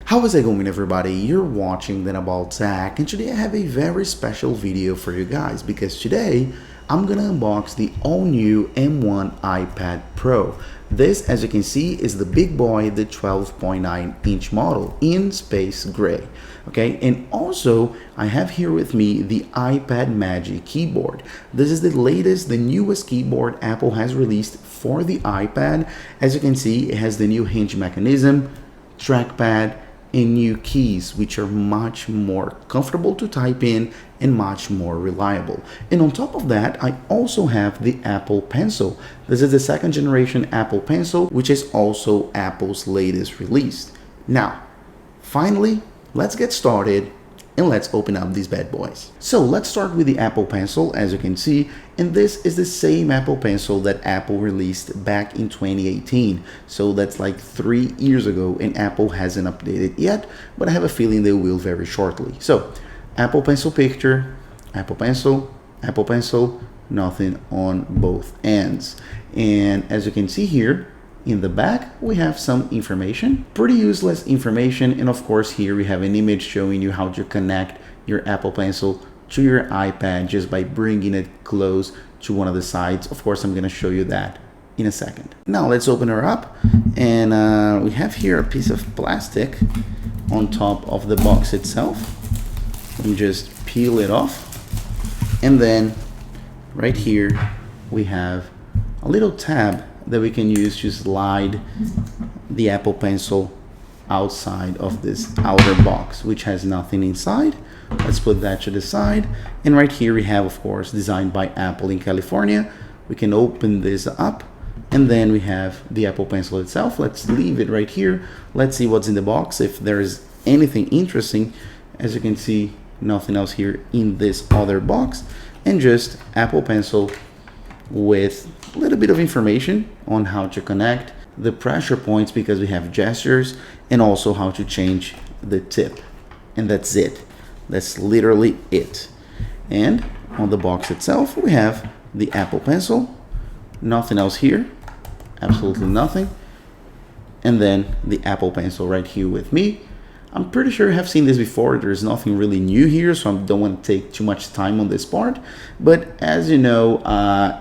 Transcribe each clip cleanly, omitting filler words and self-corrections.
How is it going, everybody? You're watching Then About Tech, and today I have a very special video for you guys because today I'm gonna unbox the all-new M1 iPad Pro. This, as you can see, is the big boy, the 12.9-inch model in space gray. Okay, and also I have here with me the iPad Magic keyboard. This is the latest, the newest keyboard Apple has released for the iPad. As you can see, it has the new hinge mechanism, trackpad, and new keys, which are much more comfortable to type in and much more reliable. And on top of that, I also have the Apple Pencil. This is the second generation Apple Pencil, which is also Apple's latest release. Now, finally, let's get started and let's open up these bad boys. So let's start with the Apple Pencil, as you can see, and this is the same Apple Pencil that Apple released back in 2018. So that's like 3 years ago, and Apple hasn't updated yet, but I have a feeling they will very shortly. So Apple Pencil picture, Apple Pencil, nothing on both ends. And as you can see here, in the back, we have some information, pretty useless information, and of course here we have an image showing you how to connect your Apple Pencil to your iPad just by bringing it close to one of the sides. Of course, I'm going to show you that in a second. Now let's open her up, and we have here a piece of plastic on top of the box itself. And just peel it off, and then right here we have a little tab that we can use to slide the Apple Pencil outside of this outer box, which has nothing inside. Let's put that to the side. And right here we have, of course, designed by Apple in California. We can open this up, and then we have the Apple Pencil itself. Let's leave it right here. Let's see what's in the box, if there's anything interesting. As you can see, nothing else here in this other box, and just Apple Pencil with a little bit of information on how to connect the pressure points, because we have gestures, and also how to change the tip. And that's it. That's literally it. And on the box itself, we have the Apple Pencil. Nothing else here. Absolutely nothing. And then the Apple Pencil right here with me. I'm pretty sure I have seen this before. There's nothing really new here, so I don't want to take too much time on this part. But as you know,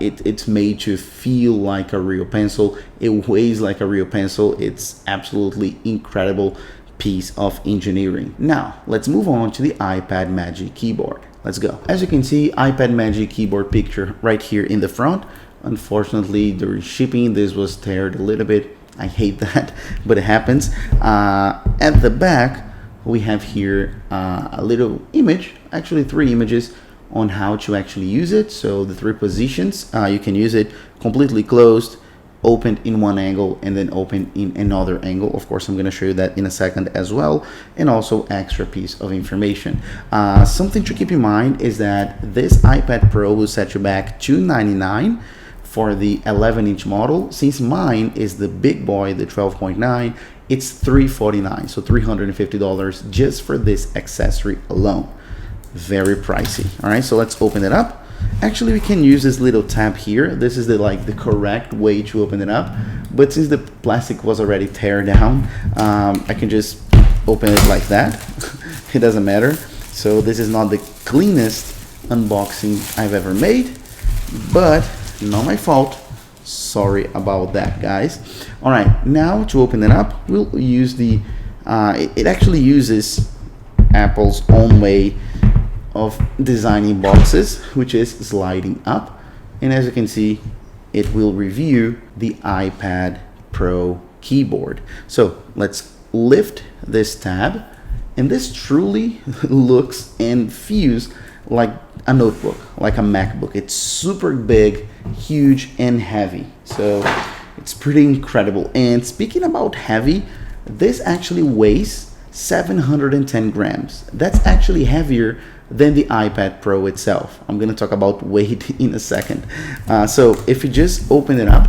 it's made to feel like a real pencil. It weighs like a real pencil. It's absolutely incredible piece of engineering. Now, let's move on to the iPad Magic keyboard. Let's go. As you can see, iPad Magic keyboard picture right here in the front. Unfortunately, during shipping, this was teared a little bit. I hate that, but it happens. At the back, we have here a little image, actually 3 images on how to actually use it. So the 3 positions, you can use it completely closed, opened in one angle, and then open in another angle. Of course, I'm going to show you that in a second as well, and also extra piece of information. Something to keep in mind is that this iPad Pro will set you back $299 for the 11-inch model. Since mine is the big boy, the 12.9, it's $349, so $350 just for this accessory alone. Very pricey. All right, so let's open it up. Actually, we can use this little tab here. This is the correct way to open it up, but since the plastic was already tear down, I can just open it like that. It doesn't matter. So this is not the cleanest unboxing I've ever made, but not my fault. Sorry about that, guys. All right, now to open it up, we'll use the it actually uses Apple's own way of designing boxes, which is sliding up. And as you can see, it will review the iPad Pro keyboard. So let's lift this tab, and this truly looks and feels like a notebook, like a MacBook. It's super big, huge, and heavy. So it's pretty incredible. And speaking about heavy, this actually weighs 710 grams. That's actually heavier than the iPad Pro itself. I'm going to talk about weight in a second. So if you just open it up,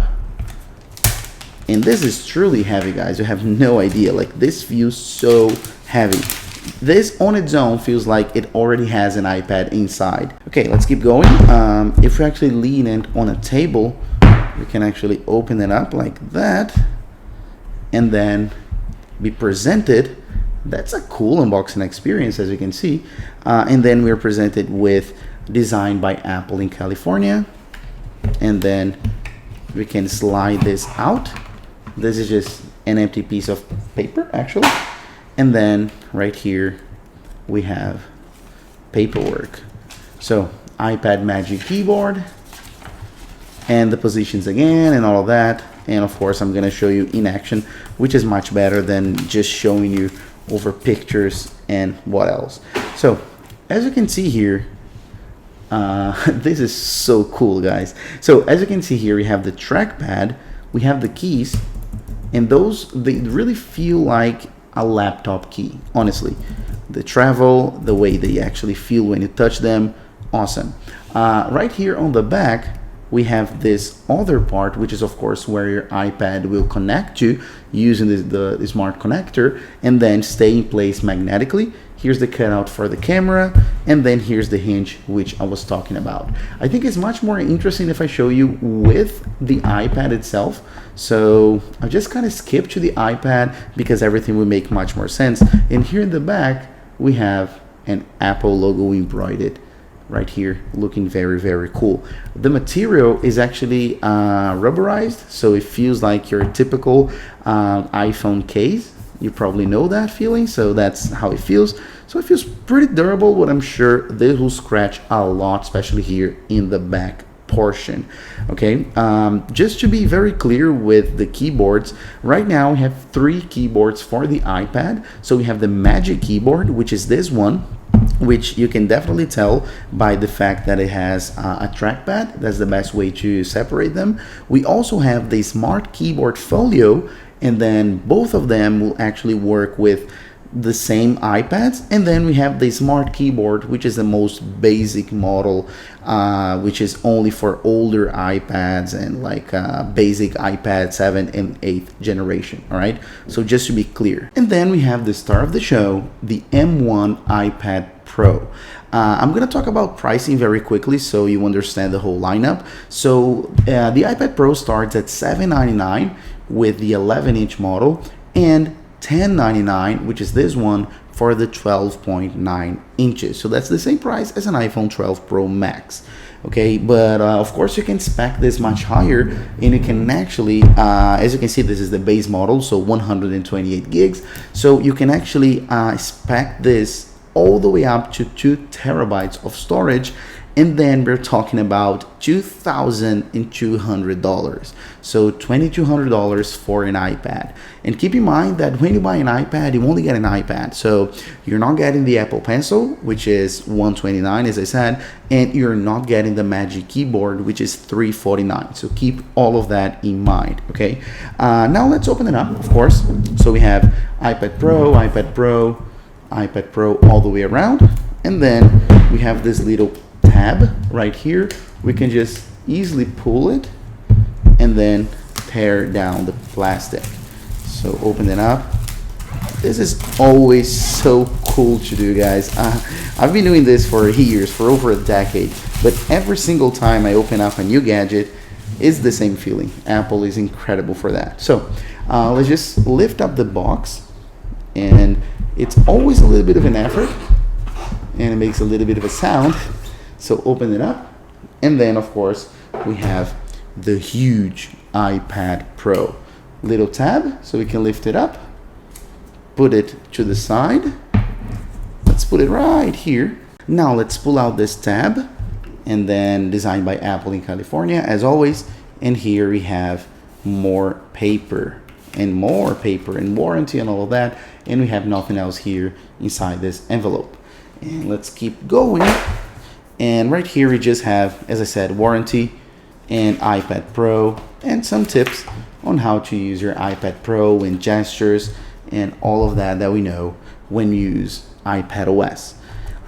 and this is truly heavy, guys. You have no idea. Like, this feels so heavy. This on its own feels like it already has an iPad inside. Okay, let's keep going. If we actually lean it on a table, we can actually open it up like that, and then be presented that's a cool unboxing experience, as you can see. And then we're presented with designed by Apple in California. And then we can slide this out. This is just an empty piece of paper, actually. And then right here we have paperwork. So iPad Magic Keyboard and the positions again and all of that. And of course I'm gonna show you in action, which is much better than just showing you over pictures and what else. So as you can see here, this is so cool, guys. So as you can see here, we have the trackpad, we have the keys, and those, they really feel like a laptop key, honestly. The travel, the way they actually feel when you touch them, awesome. Right here on the back, we have this other part, which is of course where your iPad will connect to using the smart connector and then stay in place magnetically. Here's the cutout for the camera, and then here's the hinge, which I was talking about. I think it's much more interesting if I show you with the iPad itself. So I just kind of skip to the iPad because everything will make much more sense. And here in the back, we have an Apple logo embroidered right here, looking very, very cool. The material is actually rubberized, so it feels like your typical iPhone case. You probably know that feeling, so that's how it feels. So it feels pretty durable, but I'm sure this will scratch a lot, especially here in the back portion. Okay, just to be very clear with the keyboards, right now we have 3 keyboards for the iPad. So we have the Magic Keyboard, which is this one, which you can definitely tell by the fact that it has a trackpad. That's the best way to separate them. We also have the Smart Keyboard Folio, and then both of them will actually work with the same iPads. And then we have the Smart Keyboard, which is the most basic model, which is only for older iPads and like basic iPad 7 and 8th generation. All right, so just to be clear. And then we have the star of the show, the M1 iPad Pro. I'm going to talk about pricing very quickly so you understand the whole lineup. So the iPad Pro starts at $799 with the 11-inch model, and $1099, which is this one, for the 12.9 inches. So that's the same price as an iPhone 12 Pro Max. Okay, but of course you can spec this much higher, and you can actually, as you can see, this is the base model, so 128 gigs. So you can actually spec this all the way up to 2 terabytes of storage. And then we're talking about $2,200. So $2,200 for an iPad. And keep in mind that when you buy an iPad, you only get an iPad. So you're not getting the Apple Pencil, which is $129, as I said, and you're not getting the Magic Keyboard, which is $349. So keep all of that in mind, okay? Now let's open it up, of course. So we have iPad Pro, iPad Pro, iPad Pro all the way around. And then we have this little tab right here. We can just easily pull it and then tear down the plastic. So open it up. This is always so cool to do, guys. I've been doing this for years, for over a decade, but every single time I open up a new gadget, it's the same feeling. Apple is incredible for that. So let's just lift up the box, and it's always a little bit of an effort, and it makes a little bit of a sound. So open it up, and then of course we have the huge iPad Pro. Little tab, so we can lift it up, put it to the side. Let's put it right here. Now let's pull out this tab, and then designed by Apple in California, as always. And here we have more paper and warranty and all of that. And we have nothing else here inside this envelope. And let's keep going. And right here we just have, as I said, warranty and iPad Pro and some tips on how to use your iPad Pro and gestures and all of that we know when you use iPad OS.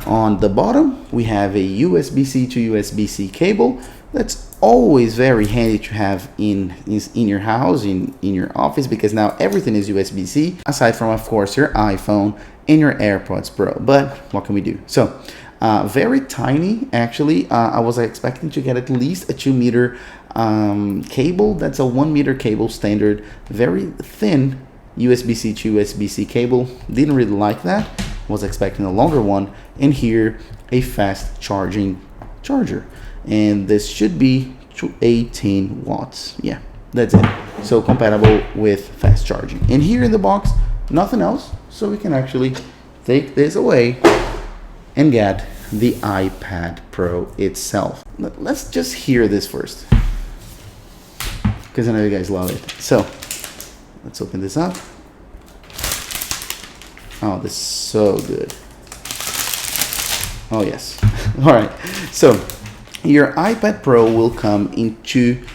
On the bottom we have a USB-C to USB-C cable. That's always very handy to have in your house, in your office, because now everything is USB-C, aside from of course your iPhone and your AirPods Pro. But what can we do? So very tiny, actually. I was expecting to get at least a 2-meter cable. That's a 1-meter cable standard. Very thin, USB-C to USB-C cable. Didn't really like that. Was expecting a longer one. And here a fast charging charger. And this should be 18 watts. Yeah, that's it. So compatible with fast charging. And here in the box, nothing else. So we can actually take this away and get the iPad Pro itself. Let's just hear this first, because I know you guys love it. So let's open this up. Oh, this is so good. Oh yes. All right. So your iPad Pro will come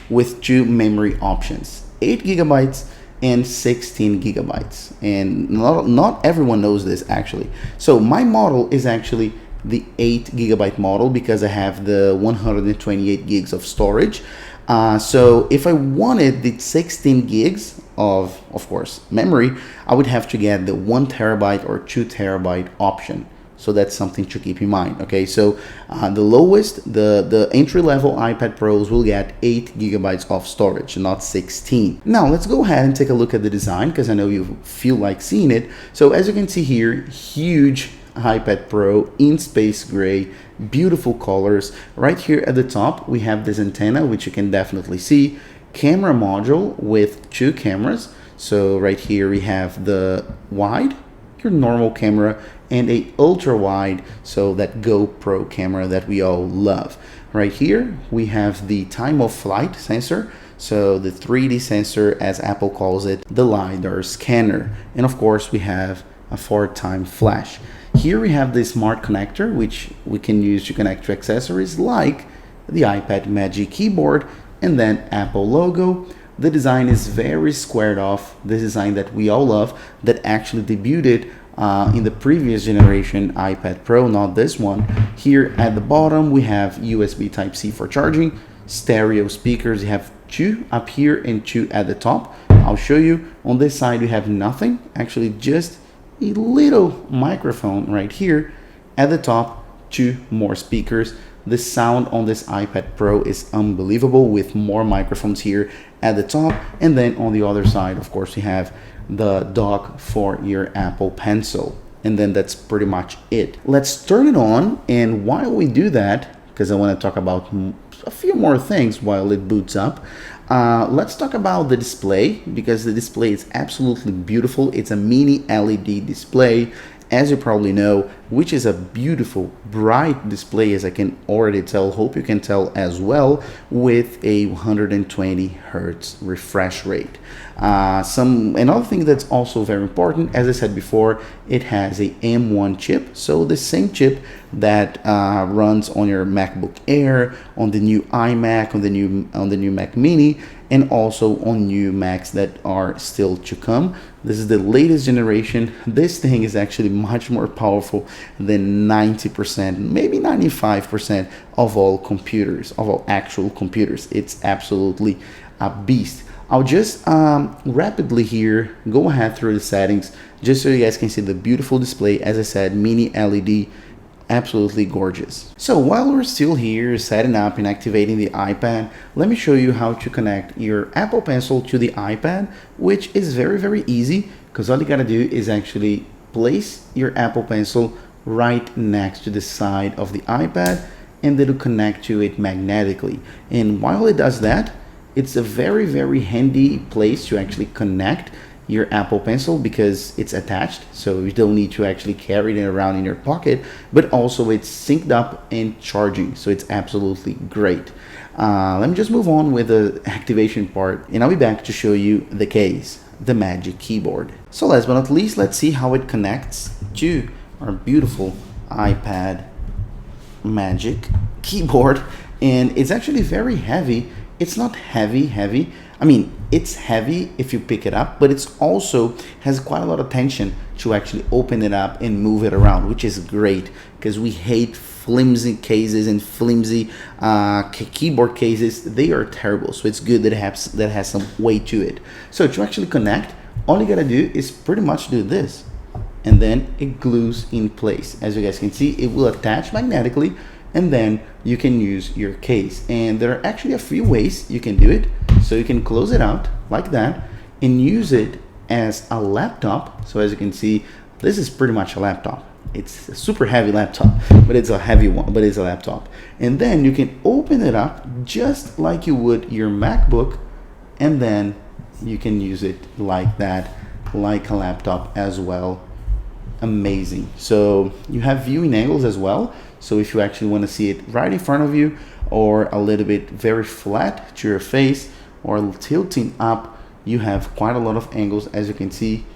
with two memory options, 8 gigabytes and 16 gigabytes. And not everyone knows this actually. So my model is actually the 8 gigabyte model because I have the 128 gigs of storage. So if I wanted the 16 gigs of course, memory, I would have to get the 1 terabyte or 2 terabyte option. So that's something to keep in mind. Okay, so the lowest, the entry-level iPad Pros will get 8 gigabytes of storage, not 16. Now let's go ahead and take a look at the design, because I know you feel like seeing it. So as you can see here, huge iPad Pro in space gray, beautiful colors. Right here at the top we have this antenna, which you can definitely see, camera module with 2 cameras. So right here we have the wide, your normal camera, and a ultra wide, so that GoPro camera that we all love. Right here we have the time of flight sensor, so the 3D sensor as Apple calls it, the LiDAR scanner, and of course we have a 4-time flash. Here we have the smart connector, which we can use to connect to accessories like the iPad Magic Keyboard and then Apple logo. The design is very squared off, the design that we all love, that actually debuted in the previous generation iPad Pro, not this one. Here at the bottom we have USB Type-C for charging, stereo speakers. You have 2 up here and 2 at the top. I'll show you. On this side we have nothing, actually just a little microphone right here. At the top, 2 more speakers. The sound on this iPad Pro is unbelievable, with more microphones here at the top. And then on the other side, of course, we have the dock for your Apple Pencil. And then that's pretty much it. Let's turn it on. And while we do that, because I want to talk about a few more things while it boots up, let's talk about the display, because the display is absolutely beautiful. It's a mini LED display, as you probably know, which is a beautiful bright display, as I can already tell, hope you can tell as well, with a 120 hertz refresh rate. Another thing that's also very important, as I said before, it has a M1 chip, so the same chip that runs on your MacBook Air, on the new iMac, on the new Mac Mini, and also on new Macs that are still to come. This is the latest generation. This thing is actually much more powerful than 90%, maybe 95% of all computers, of all actual computers. It's absolutely a beast. I'll just rapidly here go ahead through the settings just so you guys can see the beautiful display. As I said, mini LED, absolutely gorgeous. So while we're still here setting up and activating the iPad, let me show you how to connect your Apple Pencil to the iPad, which is very easy, because all you gotta do is actually place your Apple Pencil right next to the side of the iPad, and it'll connect to it magnetically. And while it does that, it's a very handy place to actually connect your Apple Pencil, because it's attached, so you don't need to actually carry it around in your pocket, but also it's synced up and charging, so it's absolutely great. Let me just move on with the activation part, and I'll be back to show you the case, the Magic Keyboard. So last but not least, let's see how it connects to our beautiful iPad Magic Keyboard. And it's actually very heavy. It's not heavy. I mean, it's heavy if you pick it up, but it's also has quite a lot of tension to actually open it up and move it around, which is great, because we hate flimsy cases and flimsy keyboard cases. They are terrible, so it's good that it has some weight to it. So to actually connect, all you gotta do is pretty much do this, and then it glues in place. As you guys can see, it will attach magnetically, and then you can use your case. And there are actually a few ways you can do it. So you can close it out like that and use it as a laptop. So as you can see, this is pretty much a laptop. It's a super heavy laptop, but it's a heavy one, but it's a laptop. And then you can open it up just like you would your MacBook, and then you can use it like that, like a laptop as well. Amazing. So you have viewing angles as well. So if you actually want to see it right in front of you, or a little bit very flat to your face, or tilting up, you have quite a lot of angles. As you can see,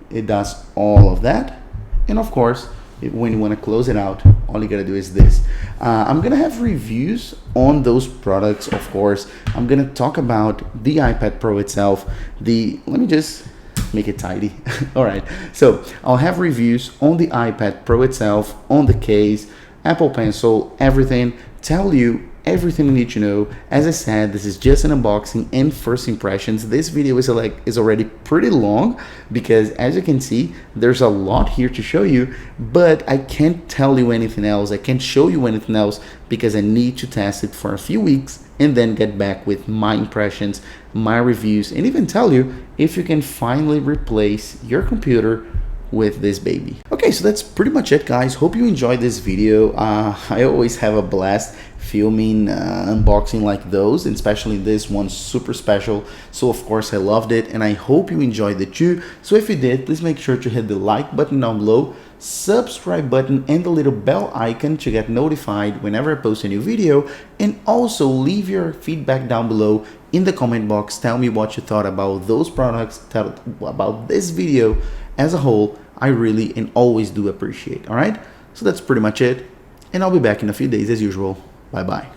it does all of that. And of course, when you want to close it out, all you gotta do is this. I'm gonna have reviews on those products. Of course, I'm gonna talk about the iPad Pro itself. Let me just make it tidy. All right, so I'll have reviews on the iPad Pro itself, on the case, Apple Pencil, everything. Tell you everything you need to know. As I said, this is just an unboxing and first impressions. This video is already pretty long because, as you can see, there's a lot here to show you, but I can't tell you anything else. I can't show you anything else because I need to test it for a few weeks and then get back with my impressions, my reviews, and even tell you if you can finally replace your computer with this baby. Okay, so that's pretty much it, guys. Hope you enjoyed this video. I always have a blast filming unboxing like those, and especially this one, super special. So of course I loved it, and I hope you enjoyed it too. So if you did, please make sure to hit the like button down below, subscribe button, and the little bell icon to get notified whenever I post a new video. And also leave your feedback down below in the comment box. Tell me what you thought about those products, about this video as a whole. I really and always do appreciate. All right, so that's pretty much it, and I'll be back in a few days as usual. Bye bye.